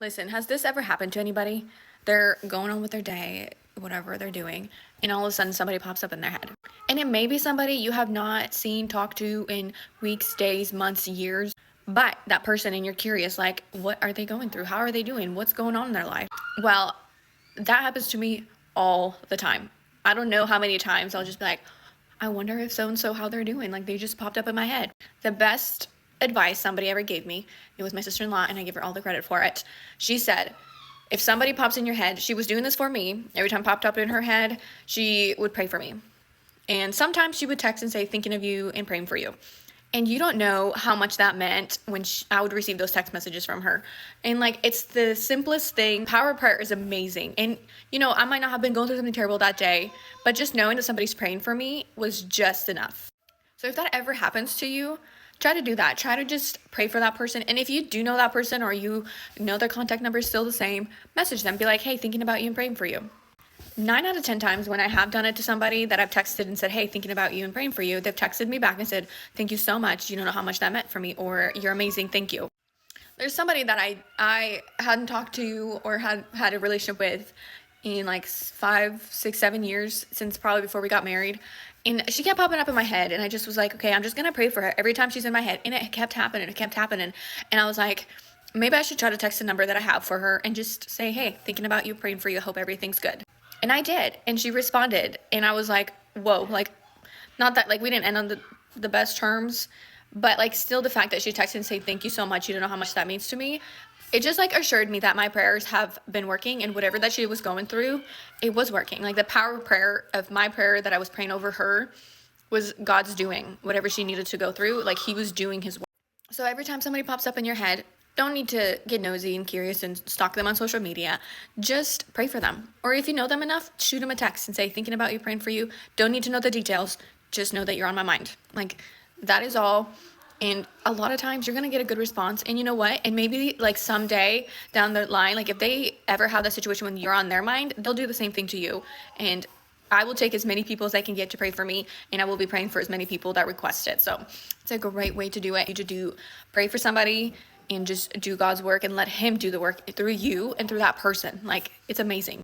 Listen, has this ever happened to anybody? They're going on with their day, whatever they're doing, and all of a sudden somebody pops up in their head. And it may be somebody you have not seen, talked to in weeks, days, months, years, but that person, and you're curious, like, what are they going through? How are they doing? What's going on in their life? Well, that happens to me all the time. I don't know how many times I'll just be like, I wonder if so and so how they're doing. Like, they just popped up in my head. The best advice somebody ever gave me, it was my sister-in-law, and I give her all the credit for it. She said, if somebody pops in your head, she was doing this for me. Every time popped up in her head, she would pray for me. And sometimes she would text and say, thinking of you and praying for you. And you don't know how much that meant when I would receive those text messages from her. And like, it's the simplest thing. Power of prayer is amazing. And I might not have been going through something terrible that day, but just knowing that somebody's praying for me was just enough. So if that ever happens to you, try to do that. Try to just pray for that person. And if you do know that person, or you know their contact number is still the same, message them. Be like, hey, thinking about you and praying for you. 9 out of 10 times when I have done it to somebody that I've texted and said, hey, thinking about you and praying for you, they've texted me back and said, thank you so much. You don't know how much that meant for me, or you're amazing. Thank you. There's somebody that I hadn't talked to or had a relationship with in like 5, 6, 7 years, since probably before we got married. And she kept popping up in my head, and I just was like, okay, I'm just going to pray for her every time she's in my head. And it kept happening. And I was like, maybe I should try to text the number that I have for her and just say, hey, thinking about you, praying for you, hope everything's good. And I did. And she responded. And I was like, whoa, like, not that, like, we didn't end on the best terms, but like, still the fact that she texted and said, thank you so much. You don't know how much that means to me. It just like assured me that my prayers have been working, and whatever that she was going through, it was working. Like, the power of prayer, of my prayer that I was praying over her, was God's doing whatever she needed to go through. Like, he was doing his work. So every time somebody pops up in your head, don't need to get nosy and curious and stalk them on social media. Just pray for them. Or if you know them enough, shoot them a text and say, thinking about you, praying for you. Don't need to know the details. Just know that you're on my mind. Like, that is all. And a lot of times you're going to get a good response. And you know what? And maybe like someday down the line, like if they ever have that situation when you're on their mind, they'll do the same thing to you. And I will take as many people as I can get to pray for me, and I will be praying for as many people that request it. So it's a great way to do it. Pray for somebody and just do God's work and let him do the work through you and through that person. Like, it's amazing.